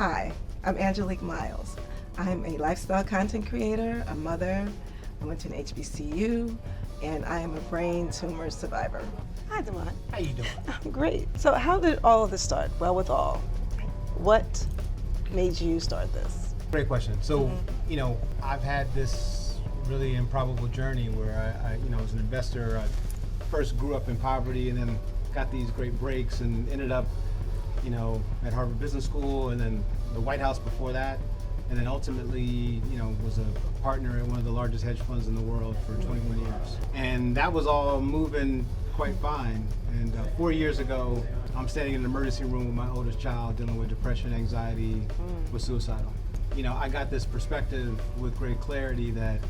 Hi, I'm Angelique Miles. I'm a lifestyle content creator, a mother. I went to an HBCU, and I am a brain tumor survivor. Hi, Devon. How you doing? I'm great. So how did all of this start? Well, with all, what made you start this? Great question. So, I've had this really improbable journey where I was an investor. I first grew up in poverty and then got these great breaks and ended up, at Harvard Business School and then the White House before that. And then ultimately, was a partner at one of the largest hedge funds in the world for 21 years. And that was all moving quite fine. And 4 years ago, I'm standing in an emergency room with my oldest child dealing with depression, anxiety, was suicidal. I got this perspective with great clarity that,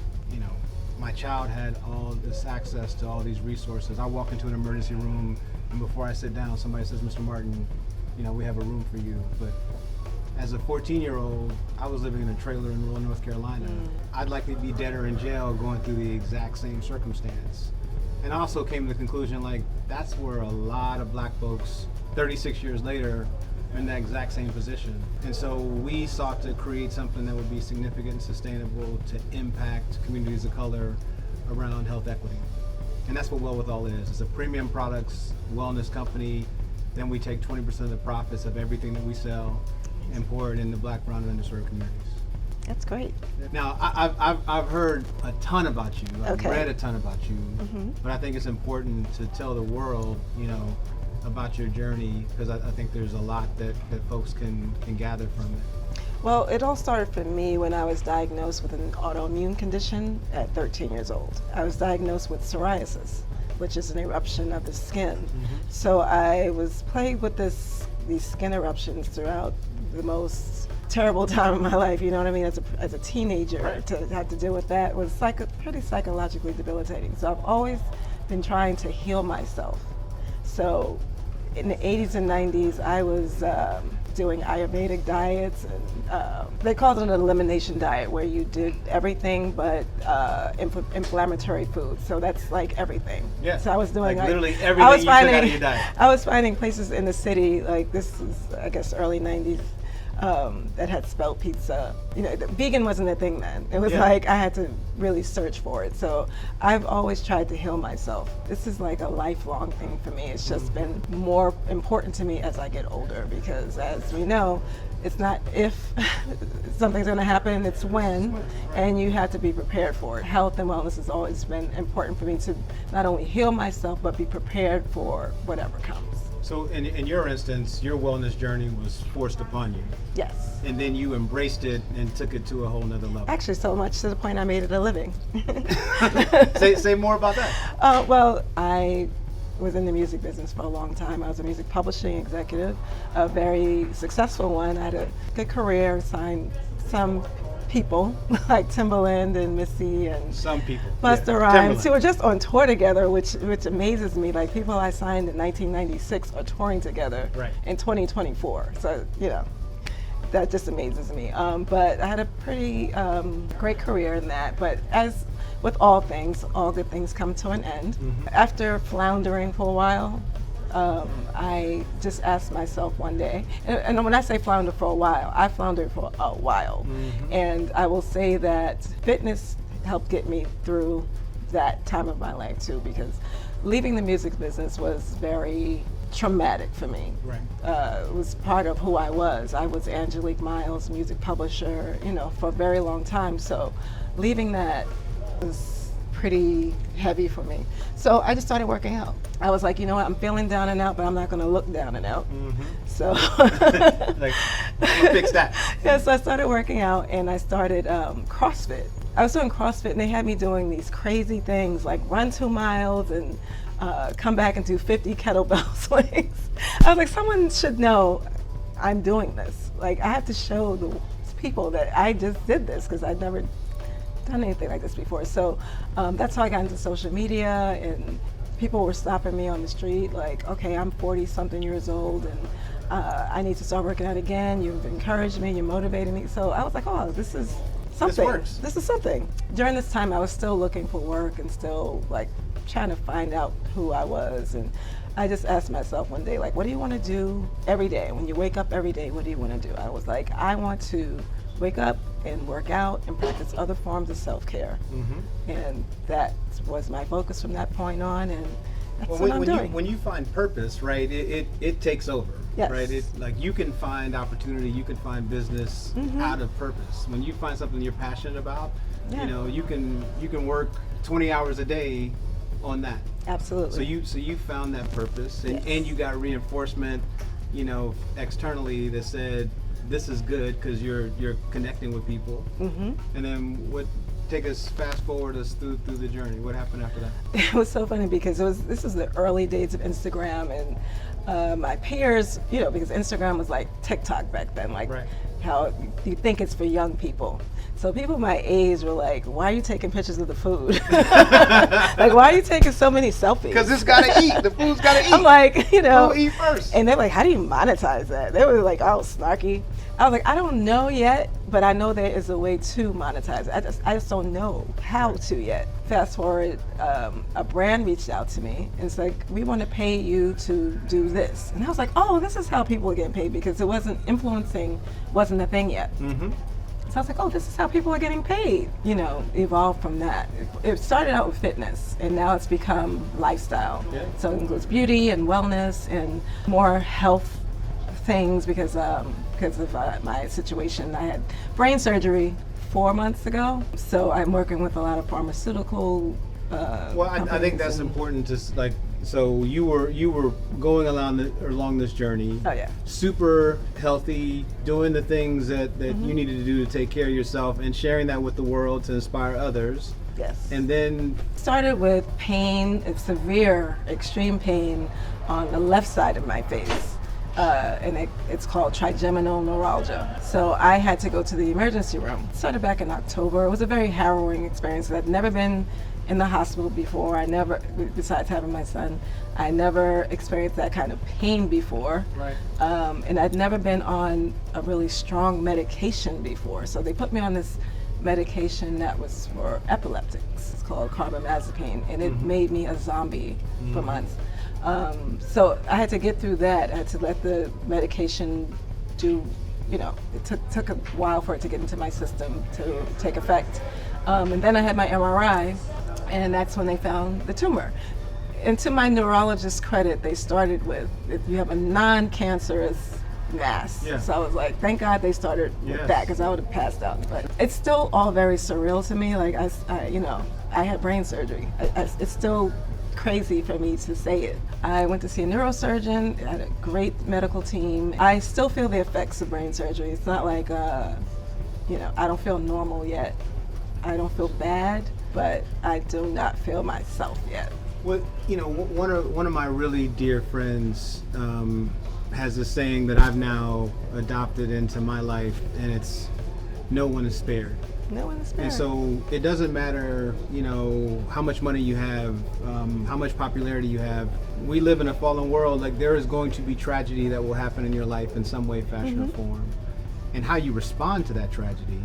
my child had all this access to all these resources. I walk into an emergency room and before I sit down, somebody says, Mr. Martin, we have a room for you. But as a 14-year-old, I was living in a trailer in rural North Carolina. I'd likely be dead or in jail going through the exact same circumstance. And I also came to the conclusion, that's where a lot of black folks, 36 years later, are in that exact same position. And so we sought to create something that would be significant and sustainable to impact communities of color around health equity. And that's what Well With All is. It's a premium products wellness company. Then we take 20% of the profits of everything that we sell and pour it into black, brown, and underserved communities. That's great. Now, I've heard a ton about you. I've read a ton about you, but I think it's important to tell the world, about your journey, because I think there's a lot that folks can gather from it. Well, it all started for me when I was diagnosed with an autoimmune condition at 13 years old. I was diagnosed with psoriasis, which is an eruption of the skin. So I was plagued with these skin eruptions throughout the most terrible time of my life, you know what I mean? As a teenager, to have to deal with that was pretty psychologically debilitating. So I've always been trying to heal myself. So in the 80s and 90s, I was doing Ayurvedic diets, and they called it an elimination diet, where you did everything but inflammatory foods. So that's like everything. Yeah. So I was doing literally everything you took out of your diet. I was finding places in the city, this is, I guess, early 90s, that had spelt pizza. Vegan wasn't a thing then. It was I had to really search for it. So I've always tried to heal myself. This is like a lifelong thing for me. It's just been more important to me as I get older, because as we know, it's not if something's going to happen, it's when, and you have to be prepared for it. Health and wellness has always been important for me, to not only heal myself, but be prepared for whatever comes. So in your instance, your wellness journey was forced upon you. Yes. And then you embraced it and took it to a whole nother level. Actually, so much to the point I made it a living. Say more about that. Well, I was in the music business for a long time. I was a music publishing executive, a very successful one. I had a good career, signed some people like Timbaland and Missy and some people, Busta Rhymes, who were just on tour together, which amazes me. Like, people I signed in 1996 are touring together in 2024. So that just amazes me. But I had a pretty great career in that. But as with all things, all good things come to an end. After floundering for a while, I just asked myself one day, and when I say flounder for a while, I floundered for a while. And I will say that fitness helped get me through that time of my life too, because leaving the music business was very traumatic for me. It was part of who I was. I was Angelique Miles, music publisher, for a very long time. So leaving that was pretty heavy for me. So I just started working out. I was like, I'm feeling down and out, but I'm not going to look down and out. So I'm gonna fix that. Yeah, so I started working out, and I started CrossFit. I was doing CrossFit, and they had me doing these crazy things like run 2 miles and come back and do 50 kettlebell swings. I was like, someone should know I'm doing this. I have to show the people that I just did this, because I'd never done anything like this before. So that's how I got into social media, and people were stopping me on the street like, okay, I'm 40 something years old, and I need to start working out again. You've encouraged me, you motivated me. So I was like, oh, this is something. This works. This is something. During this time, I was still looking for work and still trying to find out who I was. And I just asked myself one day, like, what do you want to do every day? When you wake up every day, what do you want to do? I was like, I want to wake up and work out and practice other forms of self-care. And that was my focus from that point on, and that's what I'm doing. When you find purpose, right, it takes over. Yes. Right? It, like, you can find opportunity, you can find business out of purpose. When you find something you're passionate about, you know, you can work 20 hours a day on that. Absolutely. So you found that purpose, and, Yes. and you got reinforcement, you know, externally that said this is good because you're connecting with people. And then take us fast forward us through the journey. What happened after that? It was so funny because this was the early days of Instagram, and my peers, you know, because Instagram was like TikTok back then, like how you think it's for young people. So people my age were like, why are you taking pictures of the food? Like, why are you taking so many selfies? Because it's gotta eat. The food's gotta eat. I'm like, you know. Food eat first. And they're like, how do you monetize that? They were like, all snarky. I was like, I don't know yet, but I know there is a way to monetize it. I just don't know how to yet. Fast forward, a brand reached out to me and it's like, we want to pay you to do this. And I was like, oh, this is how people are getting paid, because it influencing wasn't a thing yet. So I was like, oh, this is how people are getting paid. You know, evolved from that. It started out with fitness, and now it's become lifestyle. So it includes beauty and wellness and more health things because of my situation. I had brain surgery 4 months ago, so I'm working with a lot of pharmaceutical well, I think that's important to, like, so you were going along this journey. Oh yeah. Super healthy, doing the things that you needed to do to take care of yourself, and sharing that with the world to inspire others. Yes. And then started with pain, severe, extreme pain on the left side of my face. And it's called trigeminal neuralgia. So I had to go to the emergency room. It started back in October. It was a very harrowing experience. I'd never been in the hospital before. Besides having my son, I never experienced that kind of pain before. And I'd never been on a really strong medication before. So they put me on this medication that was for epileptics. It's called carbamazepine, and it made me a zombie for months. So I had to get through that. I had to let the medication do, you know, it took a while for it to get into my system to take effect. And then I had my MRI, and that's when they found the tumor. And to my neurologist's credit, they started with, if you have a non-cancerous mass. So I was like, thank God they started with that, because I would have passed out. But it's still all very surreal to me. Like, I had brain surgery. It's still crazy for me to say it. I went to see a neurosurgeon. I had a great medical team. I still feel the effects of brain surgery. It's not like, you know, I don't feel normal yet. I don't feel bad, but I do not feel myself yet. Well, you know, one of my really dear friends has a saying that I've now adopted into my life, and it's, no one is spared. No one is spared. And so it doesn't matter, you know, how much money you have, how much popularity you have. We live in a fallen world. Like, there is going to be tragedy that will happen in your life in some way, fashion, or form. And how you respond to that tragedy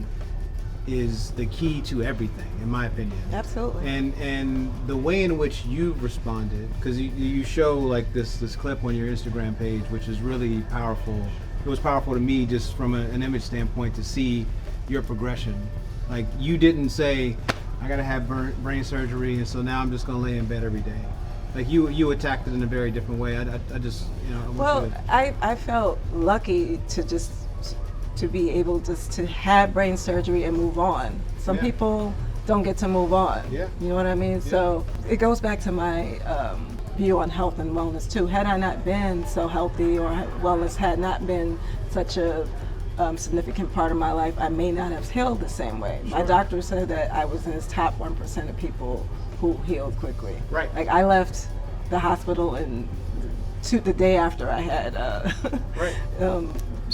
is the key to everything, in my opinion. Absolutely. And the way in which you've responded, because you show like this clip on your Instagram page, which is really powerful. It was powerful to me just from an image standpoint to see your progression. Like, you didn't say, I gotta have brain surgery, and so now I'm just gonna lay in bed every day. Like, you attacked it in a very different way. I just, you know. Well, I felt lucky to be able just to have brain surgery and move on. Some people don't get to move on. You know what I mean? So it goes back to my view on health and wellness too. Had I not been so healthy, or wellness had not been such a significant part of my life, I may not have healed the same way. My doctor said that I was in his top 1% of people who healed quickly. Like, I left the hospital the day after I had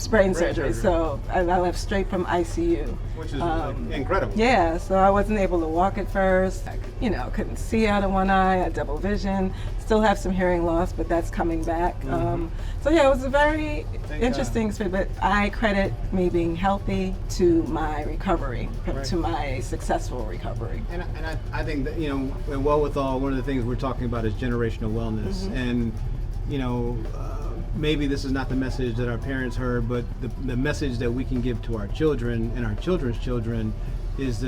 brain surgery. So I left straight from ICU. Which is incredible. Yeah, so I wasn't able to walk at first. I, couldn't see out of one eye. I had double vision. Still have some hearing loss, but that's coming back. So yeah, it was a very interesting experience, but I credit me being healthy to my recovery, to my successful recovery. And I think that, well with all, one of the things we're talking about is generational wellness. And maybe this is not the message that our parents heard, but the message that we can give to our children and our children's children is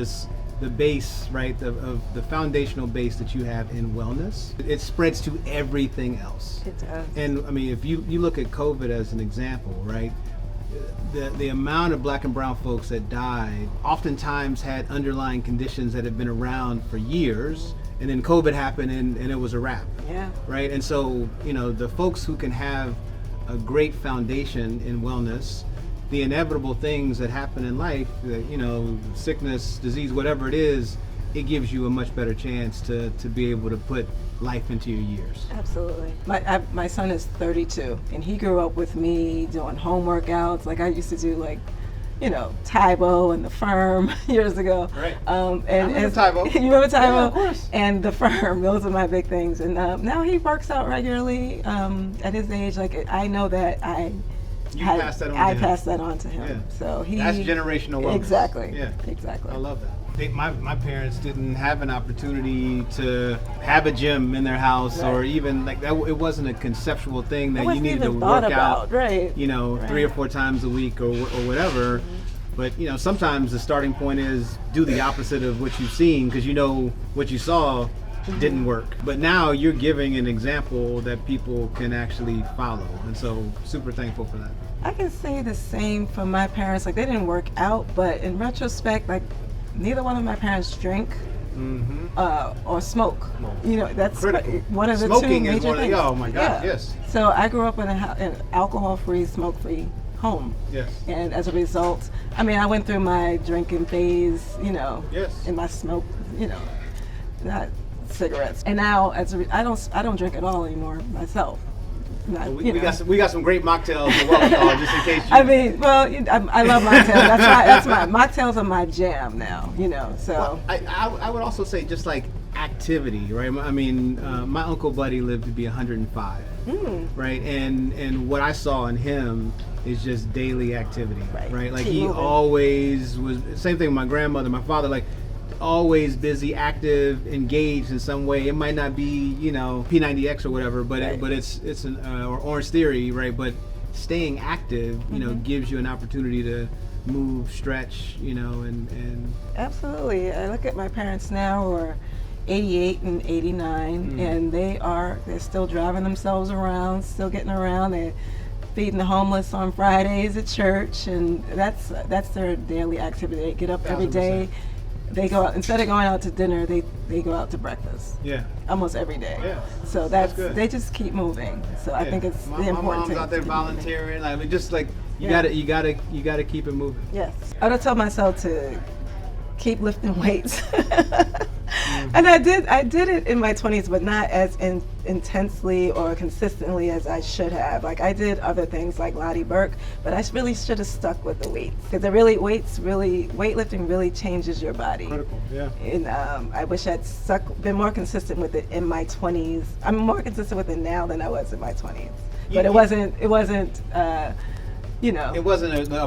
the base, right, of the foundational base that you have in wellness. It spreads to everything else. It does. And I mean, if you look at COVID as an example, right, the amount of Black and brown folks that died oftentimes had underlying conditions that have been around for years, and then COVID happened and it was a wrap. Yeah. Right. And so, the folks who can have a great foundation in wellness, the inevitable things that happen in life, sickness, disease, whatever it is, it gives you a much better chance to be able to put life into your years. Absolutely. My son is 32, and he grew up with me doing home workouts. Like I used to do, like, Tybo and the Firm years ago. Right. And I remember Tybo. You remember Tybo? Yeah, of course. And the Firm. Those are my big things. And now he works out regularly. At his age, like I know that I passed that on to him. Yeah. So that's generational wellness. Exactly. Yeah. Exactly. I love that. My parents didn't have an opportunity to have a gym in their house, right. or even like that. It wasn't a conceptual thing that you needed to work out, right. 3 or 4 times a week or whatever. Mm-hmm. But sometimes the starting point is do the opposite of what you've seen, because what you saw didn't work. But now you're giving an example that people can actually follow, and so super thankful for that. I can say the same for my parents. Like, they didn't work out, but in retrospect, like, neither one of my parents drink or smoke. That's critical. One of the Smoking two is major one of things. oh my God, yeah. Yes. So I grew up in an alcohol-free, smoke-free home. Yes. And as a result, I went through my drinking phase, Yes. and my smoke, not cigarettes. And now I don't drink at all anymore myself. We got some great mocktails as well, just in case. I love mocktails. That's my mocktails are my jam now. So. Well, I would also say just like activity, right? My Uncle Buddy lived to be 105, right? And what I saw in him is just daily activity, right? Like he always was. Same thing with my grandmother, my father, like. Always busy, active, engaged in some way. It might not be, P90X or whatever, but right. It's an or Orange Theory, right? But staying active, gives you an opportunity to move, stretch, and absolutely. I look at my parents now, who are 88 and 89, and they're still driving themselves around, still getting around. They're feeding the homeless on Fridays at church, and that's their daily activity. They get up every day. They go out, instead of going out to dinner, they go out to breakfast. Yeah. Almost every day. Yeah. So that's good. They just keep moving. So I think it's the important thing. My mom's out there volunteering. Just like you gotta keep it moving. Yes. I would tell myself to keep lifting weights. And I did it in my 20s, but not as intensely or consistently as I should have. Like, I did other things like Lottie Burke, but I really should have stuck with the weights, because weightlifting really changes your body. Critical, yeah. And I wish I'd been more consistent with it in my 20s. I'm more consistent with it now than I was in my 20s. But it wasn't. It wasn't a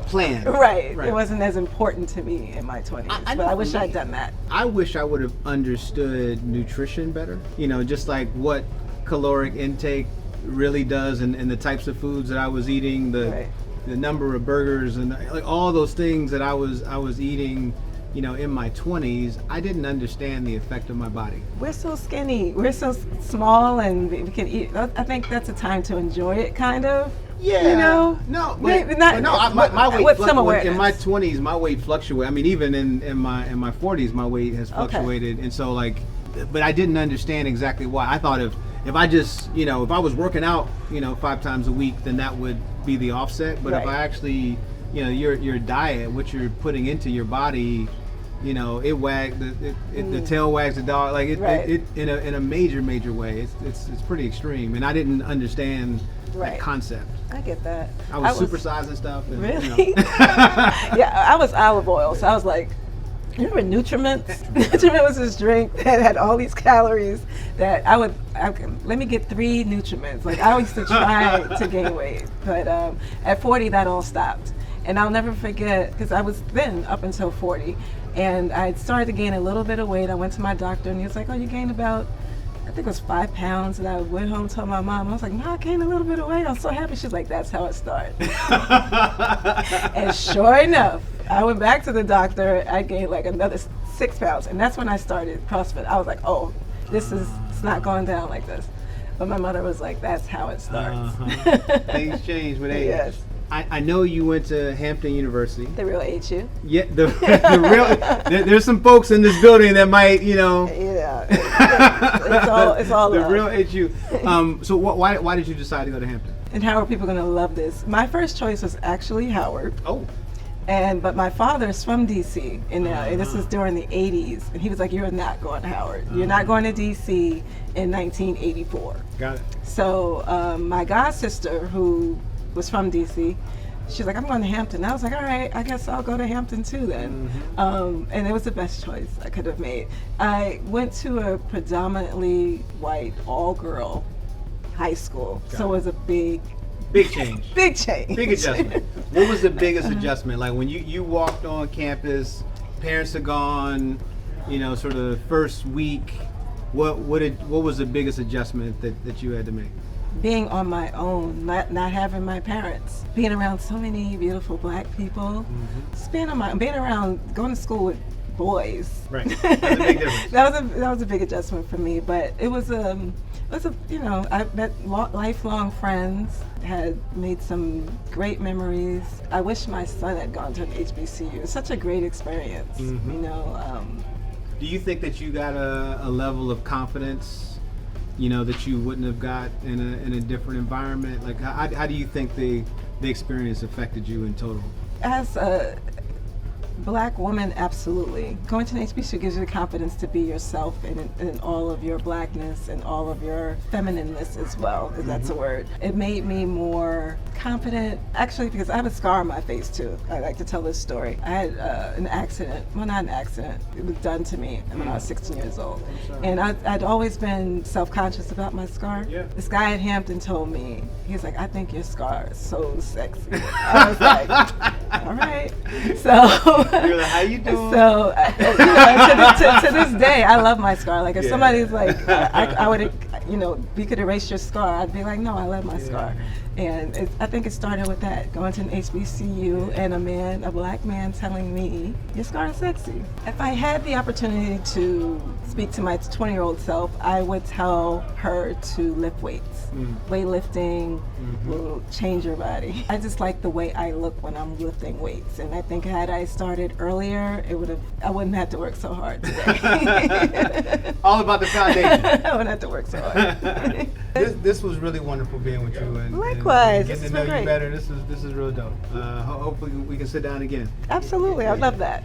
plan. Right. It wasn't as important to me in my 20s. But I wish I'd done that. I wish I would have understood nutrition better. Just like what caloric intake really does, and the types of foods that I was eating, the number of burgers, and like all those things that I was eating. In my 20s, I didn't understand the effect of my body. We're so skinny. We're so small, and we can eat. I think that's a time to enjoy it, kind of. Yeah. My weight fluctuated. In my 20s, my weight fluctuated. Even in my 40s, my weight has fluctuated, and so but I didn't understand exactly why. I thought if I just if I was working out 5 times a week, then that would be the offset. But if I actually your diet, what you're putting into your body, it wags the tail wags the dog, like it in a major way. It's pretty extreme, and I didn't understand that concept. I get that. I was supersizing stuff. And, really? Yeah, I was olive oil, so I was like, you remember Nutriments? Nutriment was this drink that had all these calories that let me get 3 Nutriments. Like, I used to try to gain weight, but at 40 that all stopped. And I'll never forget, because I was thin up until 40, and I started to gain a little bit of weight. I went to my doctor, and he was like, oh, you gained about I think it was 5 pounds, and I went home and told my mom. I was like, "Ma, I gained a little bit of weight. I'm so happy." She's like, "That's how it started." And sure enough, I went back to the doctor. I gained like another 6 pounds, and that's when I started CrossFit. I was like, "Oh, it's not going down like this." But my mother was like, "That's how it starts." Things change with age. Yes. I know you went to Hampton University. The real HU. Yeah, the real. There's some folks in this building that might, Yeah, it's all the love. real HU. So why did you decide to go to Hampton? And how are people going to love this? My first choice was actually Howard. Oh. But my father's from DC, and this was during the 80s, and he was like, "You're not going to Howard. You're not going to DC in 1984." Got it. So my god sister, who was from DC, she's like, "I'm going to Hampton." I was like, "All right, I guess I'll go to Hampton too then." And it was the best choice I could have made. I went to a predominantly white, all-girl high school, so it was a big change. Big change. Big adjustment. What was the biggest adjustment? Like when you walked on campus, parents are gone, sort of the first week. What was the biggest adjustment that you had to make? Being on my own, not having my parents, being around so many beautiful black people, just being around, going to school with boys. Right. That's a big difference. that was a big adjustment for me, but it was I met lifelong friends, had made some great memories. I wish my son had gone to an HBCU. It's such a great experience, Do you think that you got a level of confidence, that you wouldn't have got in a different environment? Like, how do you think the experience affected you in total? As a Black woman, absolutely. Going to an HBCU gives you the confidence to be yourself in all of your blackness and all of your feminineness as well, if that's a word. It made me more confident, actually, because I have a scar on my face too. I like to tell this story. I had an accident, well, not an accident, it was done to me when I was 16 years old. And I'd always been self-conscious about my scar. Yeah. This guy at Hampton told me, he's like, "I think your scar is so sexy." I was like, all right. So You're like, "How you doing?" So, to this day, I love my scar. Like, if somebody's like, I would, we could erase your scar, I'd be like, no, I love my scar. And I think it started with that, going to an HBCU and a black man telling me, "Your scar is sexy." If I had the opportunity to speak to my 20-year-old self, I would tell her to lift weights. Weightlifting will change your body. I just like the way I look when I'm lifting weights, and I think had I started earlier, I wouldn't have to work so hard today. All about the foundation. I wouldn't have to work so hard. This was really wonderful being with you, and likewise, getting to know you better. This is real dope. Hopefully we can sit down again. Absolutely, I love that.